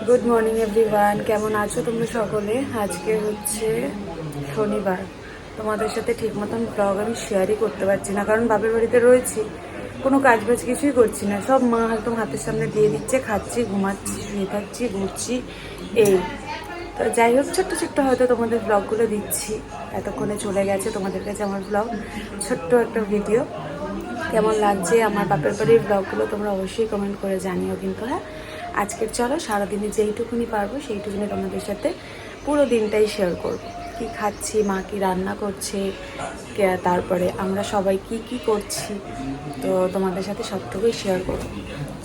Good morning everyone, কেমন আছো তোমরা সকলে? আজকে হচ্ছে শনিবার। তোমাদের সাথে ঠিক মতন ব্লগ আমি শেয়ারই করতে পারছি না, কারণ বাপের বাড়িতে রয়েছি, কোনো কাজ বাজ কিছুই করছি না। সব মা একদম হাতের সামনে দিয়ে দিচ্ছে, খাচ্ছি, ঘুমাচ্ছি, শুয়ে থাকছি, ঘুরছি, এই। তো যাই হোক, ছোট্ট ছোট্ট হয়তো তোমাদের ব্লগগুলো দিচ্ছি। এতক্ষণে চলে গেছে তোমাদের কাছে আমার ব্লগ, ছোট্ট একটা ভিডিও। কেমন লাগছে আমার বাপের বাড়ির ব্লগগুলো তোমরা অবশ্যই কমেন্ট করে জানিও কিন্তু। হ্যাঁ, আজকের চলো সারাদিনে যেইটুকুনি পারবো সেইটুকুনি তোমাদের সাথে পুরো দিনটাই শেয়ার করব। কি খাচ্ছি, মা কি রান্না করছে, তারপরে আমরা সবাই কি কি করছি, তো তোমাদের সাথে সবটুকুই শেয়ার করব।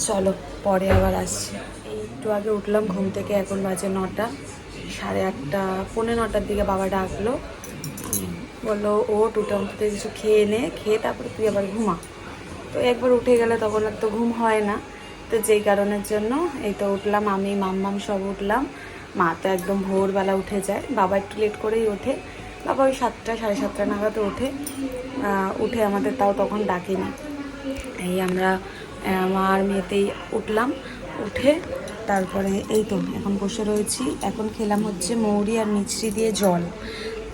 চলো, পরে আবার আসছি। এই একটু আগে উঠলাম ঘুম থেকে, এখন বাজে 9টা, 8:30, পৌনে 9টার দিকে বাবা ডাকলো, বললো ও উঠে অন্তত কিছু খেয়ে নে, খেয়ে তারপরে তুই আবার ঘুমা। তো একবার উঠে গেলে তখন আর তো ঘুম হয় না। তো যেই কারণের জন্য এই তো উঠলাম, আমি মাম্মাম সব উঠলাম। মা তো একদম ভোরবেলা উঠে যায়, বাবা একটু লেট করেই ওঠে। বাবা ওই 7টা, 7:30 নাগাদ ওঠে। উঠে আমাদের তাও তখন ডাকেনি। এই আমরা মা আর মেয়েতেই উঠলাম। উঠে তারপরে এই তো এখন বসে রয়েছি। এখন খেলাম হচ্ছে মৌরি আর মিছরি দিয়ে জল,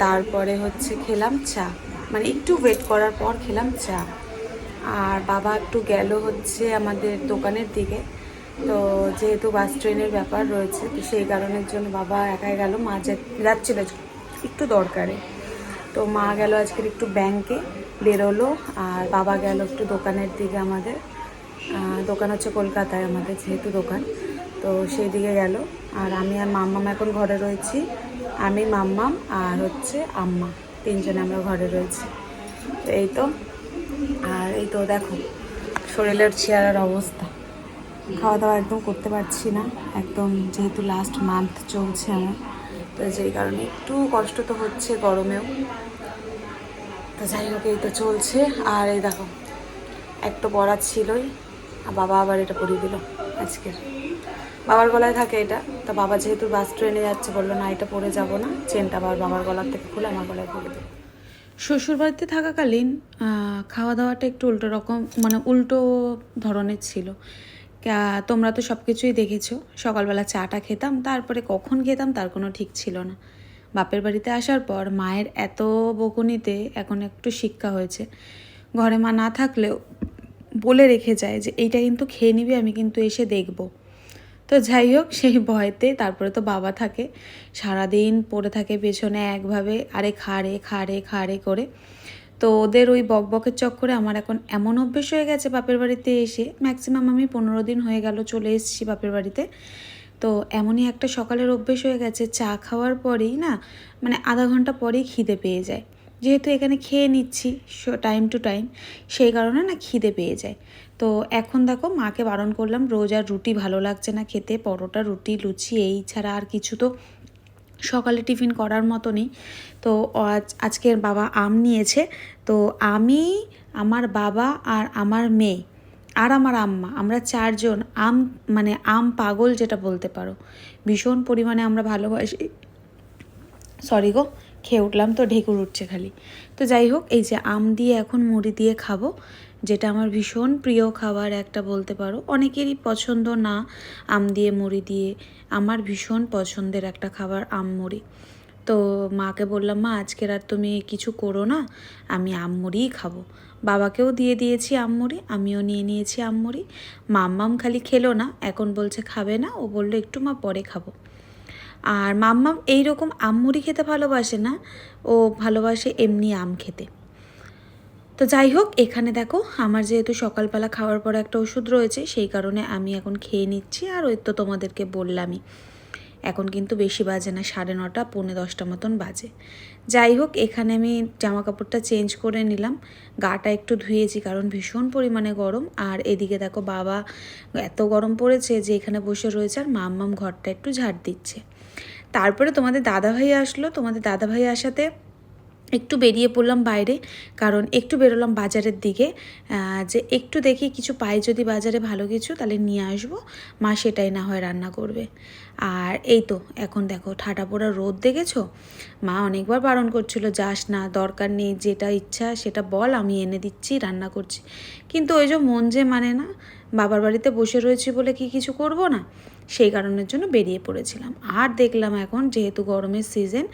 তারপরে হচ্ছে খেলাম চা, মানে একটু ওয়েট করার পর খেলাম চা। আর বাবা একটু গেল হচ্ছে আমাদের দোকানের দিকে। তো যেহেতু বাস ট্রেনের ব্যাপার রয়েছে, তো সেই কারণের জন্য বাবা একাই গেল, মা যাচ্ছিল একটু দরকারে। তো মা গেল আজকের একটু ব্যাংকে, বেরোলো। আর বাবা গেল একটু দোকানের দিকে। আমাদের দোকান হচ্ছে কলকাতায়, আমাদের যেহেতু দোকান, তো সেই দিকে গেল। আর আমি আর মাম্মাম এখন ঘরে রয়েছি। আমি, মাম্মাম আর হচ্ছে আম্মা, তিনজনে আমরা ঘরে রয়েছি। তো এই তো। আর এই তো দেখো শরীরের চেহারার অবস্থা, খাওয়া দাওয়া একদম করতে পারছি না একদম, যেহেতু লাস্ট মান্থ চলছে আমার, তো যেই কারণে একটু কষ্ট তো হচ্ছে গরমেও। তো যাই হোক, এই তো চলছে। আর এই দেখো, এক তো পরার ছিলই, আর বাবা আবার এটা পরিয়ে দিল আজকের। বাবার গলায় থাকে এটা, তো বাবা যেহেতু বাস ট্রেনে যাচ্ছে বললো না এটা পরে যাব না, চেনটা আবার বাবার গলার থেকে খুলে আমার গলায় পরে দিল। শ্বশুরবাড়িতে থাকাকালীন খাওয়া দাওয়াটা একটু উল্টো রকম, মানে উল্টো ধরনের ছিল। তোমরা তো সব কিছুই দেখেছো। সকালবেলা চাটা খেতাম, তারপরে কখন খেতাম তার কোনো ঠিক ছিল না। বাপের বাড়িতে আসার পর মায়ের এত বকুনিতে এখন একটু শিক্ষা হয়েছে। ঘরে মা না থাকলেও বলে রেখে যায় যে এইটা কিন্তু খেয়ে নিবি, আমি কিন্তু এসে দেখব। তো যাই হোক, সেই ভয়তে তারপরে তো বাবা থাকে, সারাদিন পড়ে থাকে পেছনে একভাবে, আরে খাড়ে খাড়ে খাড়ে করে। তো ওদের ওই বকবকের চক্করে আমার এখন এমন অভ্যেস হয়ে গেছে বাপের বাড়িতে এসে, ম্যাক্সিমাম আমি 15 দিন হয়ে গেল চলে এসেছি বাপের বাড়িতে। তো এমনই একটা সকালের অভ্যেস হয়ে গেছে, চা খাওয়ার পরেই না, মানে আধা ঘন্টা পরেই খিদে পেয়ে যায়। যেহেতু এখানে খেয়ে নিচ্ছি টাইম টু টাইম, সেই কারণে না খিদে পেয়ে যায়। তো এখন দেখো মাকে বারণ করলাম, রোজ আর রুটি ভালো লাগছে না খেতে, পরোটা, রুটি, লুচি এই ছাড়া আর কিছু তো সকালে টিফিন করার মতো নেই। তো আজকের বাবা আম নিয়েছে। তো আমি, আমার বাবা আর আমার মেয়ে আর আমার আম্মা, আমরা চারজন আম, মানে আম পাগল যেটা বলতে পারো, ভীষণ পরিমাণে আমরা ভালোবাসি। সরি গো, খেয়ে উঠলাম তো ঢেকুর উঠছে খালি। তো যাই হোক, এই যে আম দিয়ে এখন মুড়ি দিয়ে খাবো, যেটা আমার ভীষণ প্রিয় খাবার একটা বলতে পারো। অনেকেরই পছন্দ না আম দিয়ে মুড়ি দিয়ে, আমার ভীষণ পছন্দের একটা খাবার আম মুড়ি। তো মাকে বললাম, মা আজকের আর তুমি কিছু করো না, আমি আম মুড়িই খাবো। বাবাকেও দিয়ে দিয়েছি আম মুড়ি, আমিও নিয়ে নিয়েছি আম মুড়ি। মাম্মাম খালি খেলো না, এখন বলছে খাবে না, ও বললো একটু মা পরে খাবো। আর মাম্মাম এইরকম আম মুড়ি খেতে ভালোবাসে না, ও ভালোবাসে এমনি আম খেতে। তো যাই হোক, এখানে দেখো আমার যেহেতু সকালবেলা খাওয়ার পর একটা ওষুধ রয়েছে, সেই কারণে আমি এখন খেয়ে নিচ্ছি। আর ওই তো তোমাদেরকে বললামই, এখন কিন্তু বেশি বাজে না, 9:30, 9:45 মতন বাজে। যাই হোক, এখানে আমি জামা কাপড়টা চেঞ্জ করে নিলাম, গাটা একটু ধুয়েছি কারণ ভীষণ পরিমাণে গরম। আর এদিকে দেখো বাবা এত গরম পড়েছে যে এখানে বসে রয়েছে, আর মাম্মাম ঘরটা একটু ঝাড় দিচ্ছে। তারপরে তোমাদের দাদাভাই আসলো, তোমাদের দাদাভাই আসাতে একটু বেরিয়ে পড়লাম বাইরে, কারণ একটু বেরোলাম বাজারের দিকে, যে একটু দেখি কিছু পাই যদি বাজারে ভালো কিছু, তাহলে নিয়ে আসবো, মা সেটাই না হয় রান্না করবে। আর এই তো এখন দেখো ঠাটা পোড়া রোদ দেখেছো। মা অনেকবার বারণ করছিল, যাস না, দরকার নেই, যেটা ইচ্ছা সেটা বল, আমি এনে দিচ্ছি, রান্না করছি। কিন্তু ওই যে মন যে মানে না, বাবার বাড়িতে বসে রয়েছি বলে কি কিছু করব না, সেই কারণের জন্য বেরিয়ে পড়েছিলাম। আর দেখলাম এখন যেহেতু গরমের সিজন,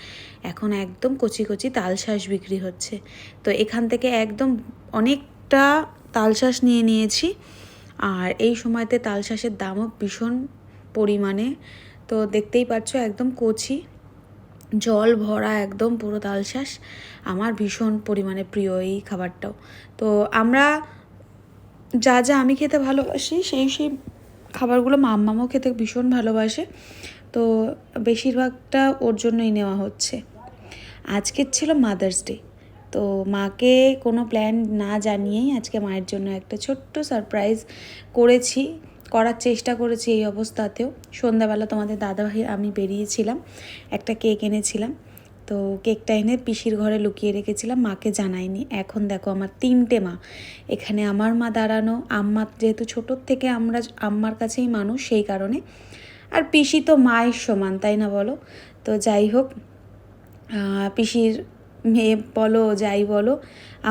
এখন একদম কচি কচি তালশাঁস বিক্রি হচ্ছে। তো এখান থেকে একদম অনেকটা তালশাঁস নিয়ে নিয়েছি। আর এই সময়তে তালশাঁসের দামও ভীষণ পরিমাণে, তো দেখতেই পাচ্ছ একদম কচি জল ভরা একদম পুরো তালশাঁস। আমার ভীষণ পরিমাণে প্রিয় এই খাবারটাও। তো আমরা যা যা আমি খেতে ভালোবাসি সেই সেই খাবারগুলো মাম্মামও খেতে ভীষণ ভালোবাসে, তো বেশিরভাগটা ওর জন্যই নেওয়া হচ্ছে। আজকের ছিল মাদার্স ডে, তো মাকে কোনো প্ল্যান না জানিয়েই আজকে মায়ের জন্য একটা ছোট্ট সারপ্রাইজ করার চেষ্টা করেছি। এই অবস্থাতেও সন্ধ্যাবেলা তোমাদের দাদাভাই আমি বেরিয়েছিলাম, একটা কেক এনেছিলাম, তো কেকটা এনে পিসির ঘরে লুকিয়ে রেখেছিলাম, মাকে জানাইনি। এখন দেখো আমার 3টে মা এখানে, আমার মা দাঁড়ানো, আম্মা যেহেতু ছোটোর থেকে আমরা আম্মার কাছেই মানুষ সেই কারণে, আর পিসি তো মায়ের সমান, তাই না বলো? তো যাই হোক, পিসির মেয়ে বলো যাই বলো,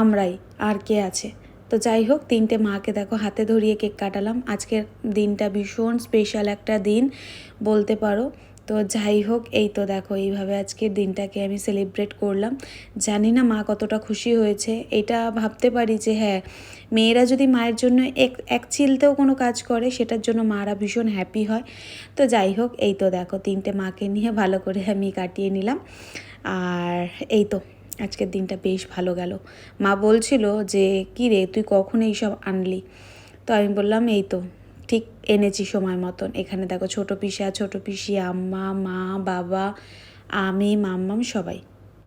আমরাই, আর কে আছে। তো যাই হোক, 3টে মাকে দেখো হাতে ধরিয়ে কেক কাটালাম। আজকের দিনটা ভীষণ স্পেশাল একটা দিন বলতে পারো। তো যাই হোক, এই তো দেখো এইভাবে আজকের দিনটাকে আমি সেলিব্রেট করলাম। জানি না মা কতটা খুশি হয়েছে। এটা ভাবতে পারি যে হ্যাঁ, মেয়েরা যদি মায়ের জন্য এক চিলতেও কোনো কাজ করে সেটার জন্য মারা ভীষণ হ্যাপি হয়। তো যাই হোক, এই তো দেখো 3টে মাকে নিয়ে ভালো করে আমি কাটিয়ে নিলাম। আর এই তো আজকের দিনটা বেশ ভালো গেল। মা বলছিল যে কী রে তুই কখন এইসব আনলি, তো আমি বললাম এই তো ঠিক এনেছি সময় মতন। এখানে দেখো ছোটো পিসা, ছোটো পিসি, আম্মা, মা, বাবা, আমি, মাম্মাম সবাই।